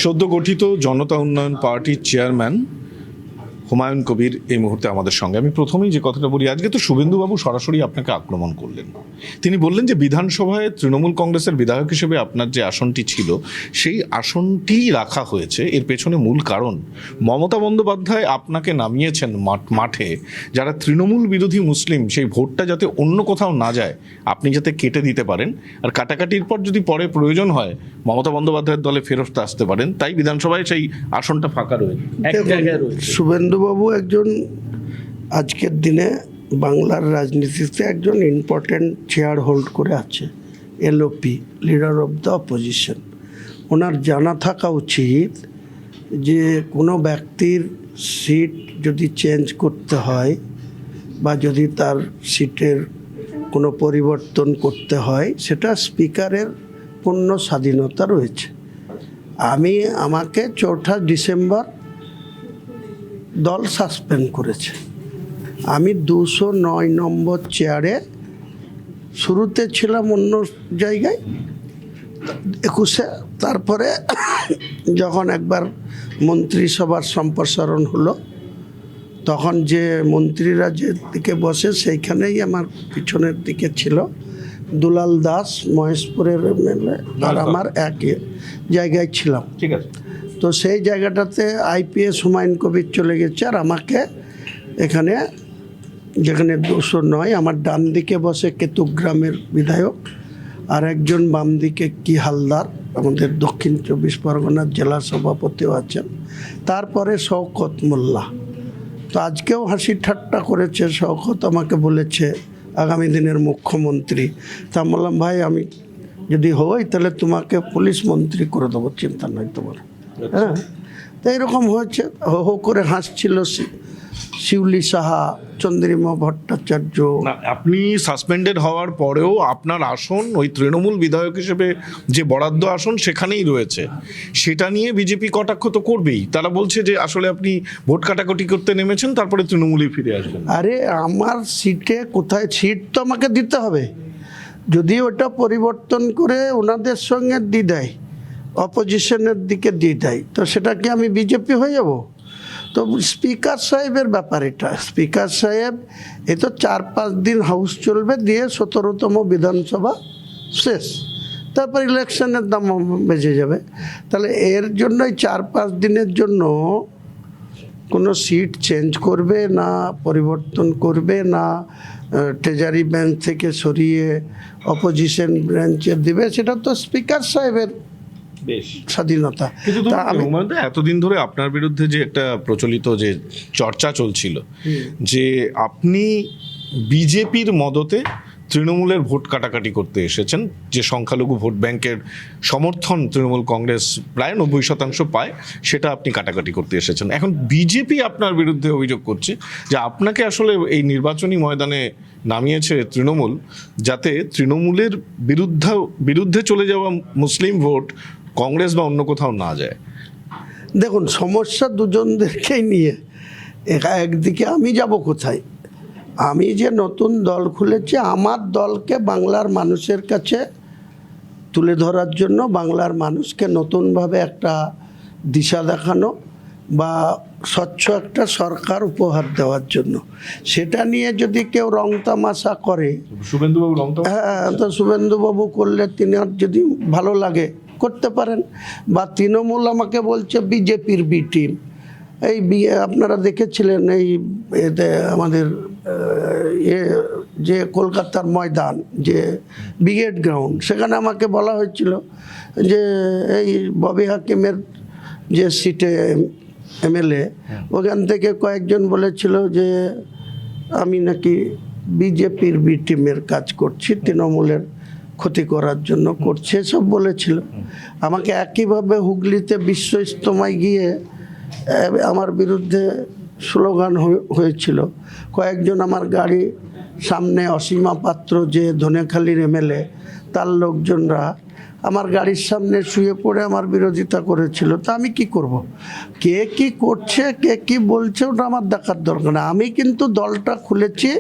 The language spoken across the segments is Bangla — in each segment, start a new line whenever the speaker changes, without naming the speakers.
সদ্য গঠিত জনতা উন্নয়ন পার্টির চেয়ারম্যান হুমায়ুন কবির এই মুহূর্তে আমাদের সঙ্গে। আমি প্রথমেই যে কথাটা বলি, আজকে তো শুভেন্দুবাবু সরাসরি আপনাকে আক্রমণ করলেন। তিনি বললেন যে বিধানসভায় তৃণমূল কংগ্রেসের বিধায়ক হিসেবে আপনার যে আসনটি ছিল সেই আসনটিই রাখা হয়েছে। এর পেছনে মূল কারণ মমতা বন্দ্যোপাধ্যায় আপনাকে নামিয়েছেন মাঠে, যারা তৃণমূল বিরোধী মুসলিম সেই ভোটটা যাতে অন্য কোথাও না যায় আপনি যাতে কেটে দিতে পারেন, আর কাটাকাটির পর যদি পরে প্রয়োজন হয় মমতা বন্দ্যোপাধ্যায়ের দলে ফেরত আসতে পারেন, তাই বিধানসভায় সেই আসনটা ফাঁকা রয়েছে, এক জায়গায় রয়েছে।
শুভেন্দুবাবু একজন আজকের দিনে বাংলার রাজনীতিতে একজন ইম্পর্টেন্ট চেয়ার হোল্ড করে আছে, LOP, leader of the opposition. ওনার জানা থাকা উচিত যে কোনো ব্যক্তির সিট যদি চেঞ্জ করতে হয় বা যদি তার সিটের কোনো পরিবর্তন করতে হয় সেটা স্পিকারের পূর্ণ স্বাধীনতা রয়েছে। আমাকে 4 ডিসেম্বর দল সাসপেন্ড করেছে। আমি 209 নম্বর চেয়ারে, শুরুতে ছিলাম অন্য জায়গায় 21-এ, তারপরে যখন একবার মন্ত্রিসভার সম্প্রসারণ হলো তখন যে মন্ত্রীরা যে দিকে বসে সেইখানেই আমার পিছনের দিকে ছিল দুলাল দাস, মহেশপুরের এমএলএ, আর আমার একই জায়গায় ছিলাম।
ঠিক আছে,
তো সেই জায়গাটাতে আইপিএস হুমায়ুন কবির চলে গেছে, আর আমাকে এখানে যেখানে 209 আমার ডান দিকে বসে কেতুগ্রামের বিধায়ক, আর একজন বাম দিকে কি হালদার আমাদের দক্ষিণ 24 পরগনার জেলা সভাপতিও আছেন, তারপরে শওকত মোল্লা। তো আজকেও হাসি ঠাট্টা করেছে, শওকত আমাকে বলেছে আগামী দিনের মুখ্যমন্ত্রী। তা বললাম, ভাই আমি যদি হই তাহলে তোমাকে পুলিশ মন্ত্রী করে দেবো, চিন্তা নয় তোমার। হ্যাঁ, তো এরকম হয়েছে। হো হো করে হাসছিল শিউলি সাহা, চন্দ্রিমা ভট্টাচার্য।
আপনি সাসপেন্ডেড হওয়ার পরেও আপনার আসন ওই তৃণমূল বিধায়ক হিসেবে যে বরাদ্দ আসন সেখানেই রয়েছে। সেটা নিয়ে বিজেপি কটাক্ষ তো করবেই। তারা বলছে যে আসলে আপনি ভোট কাটাকাটি করতে নেমেছেন, তারপরে তৃণমূলই ফিরে আসবেন।
আরে আমার সিটে কোথায় সিট তো আমাকে দিতে হবে। যদি ওটা পরিবর্তন করে ওনাদের সঙ্গে দিয়ে দেয়, অপোজিশনের দিকে দিয়ে দেয়, তো সেটা কি আমি বিজেপি হয়ে যাব? তো স্পিকার সাহেবের ব্যাপার এটা। স্পিকার সাহেব এ তো 4-5 দিন হাউস চলবে, দিয়ে 17তম বিধানসভা শেষ, তারপর ইলেকশনের দাম বেজে যাবে। তাহলে এর জন্যই 4-5 দিনের জন্য কোনো সিট চেঞ্জ করবে না, পরিবর্তন করবে না, ট্রেজারি বেঞ্চ থেকে সরিয়ে অপোজিশন ব্রাঞ্চে দিবে, সেটা তো স্পিকার সাহেবের স্বাধীনতা।
কিন্তু এতদিন ধরে আপনার বিরুদ্ধে যে একটা প্রচলিত যে চর্চা চলছিল যে আপনি বিজেপির মদতে তৃণমূলের ভোট কাটাকাটি করতে এসেছেন, যে সংখ্যালঘু ভোট ব্যাংকের সমর্থন তৃণমূল কংগ্রেস প্রায় 90% পায়, সেটা আপনি কাটাকাটি করতে এসেছেন। এখন বিজেপি আপনার বিরুদ্ধে অভিযোগ করছে যে আপনাকে আসলে এই নির্বাচনী ময়দানে নামিয়েছে তৃণমূল, যাতে তৃণমূলের বিরুদ্ধে চলে যাওয়া মুসলিম ভোট কংগ্রেস বা অন্য কোথাও না যায়।
দেখুন, সমস্যা দুজনদেরকেই নিয়ে। একদিকে আমি যাব কোথায়? আমি যে নতুন দল খুলেছি, আমার দলকে বাংলার মানুষের কাছে তুলে ধরার জন্য, বাংলার মানুষকে নতুনভাবে একটা দিশা দেখানো বা স্বচ্ছ একটা সরকার উপহার দেওয়ার জন্য। সেটা নিয়ে যদি কেউ রং তামাশা করে, হ্যাঁ, তো শুভেন্দুবাবু করলে তিনি যদি ভালো লাগে করতে পারেন। বা তৃণমূল আমাকে বলছে বিজেপির বি টিম। এই আপনারা দেখেছিলেন এই আমাদের যে কলকাতার ময়দান, যে ব্রিগেড গ্রাউন্ড, সেখানে আমাকে বলা হয়েছিল যে এই ববি হাকিমের যে সিটে এমএলএ, ওখান থেকে কয়েকজন বলেছিল যে আমি নাকি বিজেপির বি টিমের কাজ করছি, তৃণমূলের ক্ষতি করার জন্য করছে, সব বলেছিল। আমাকে একইভাবে হুগলিতে বিশ্ব ইজতেমায় গিয়ে আমার বিরুদ্ধে স্লোগান হয়েছিল। কয়েকজন আমার গাড়ি সামনে, অসীমা পাত্র যে ধনেখালির এমএলএ, তার লোকজনরা আমার গাড়ির সামনে শুয়ে পড়ে আমার বিরোধিতা করেছিল। তা আমি কি করব? কে কি করছে, কে কি বলছে, ওটা আমার দেখার দরকার না। আমি কিন্তু দলটা খুলেছি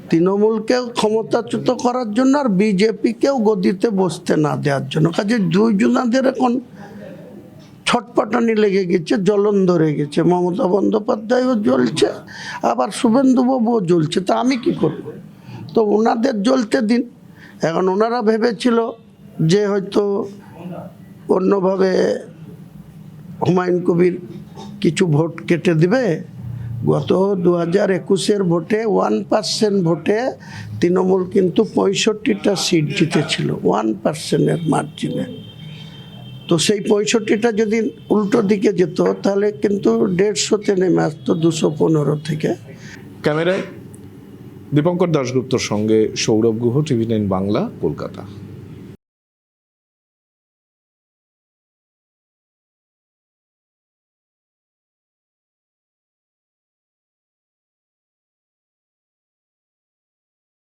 তৃণমূলকেও ক্ষমতাচ্যুত করার জন্য আর বিজেপিকেও গদিতে বসতে না দেওয়ার জন্য। কাজে দুইজনাদের এখন ছটপটানি লেগে গেছে, জ্বলন ধরে গেছে। মমতা বন্দ্যোপাধ্যায়ও জ্বলছে, আবার শুভেন্দুবাবুও জ্বলছে। তা আমি কি করব? তো ওনাদের জ্বলতে দিন। এখন ওনারা ভেবেছিল যে হয়তো অন্যভাবে হুমায়ুন কবির কিছু ভোট কেটে দিবে। গত 2021-এর ভোটে 1% ভোটে তৃণমূল কিন্তু 65টা সিট জিতেছিল 1%-এর মার্জিনে। তো সেই 65টা যদি উল্টো দিকে যেত তাহলে কিন্তু 150-তে নেমে আসতো 215 থেকে।
ক্যামেরায় দীপঙ্কর দাশগুপ্তর সঙ্গে সৌরভ গুহ, TV9 বাংলা, কলকাতা।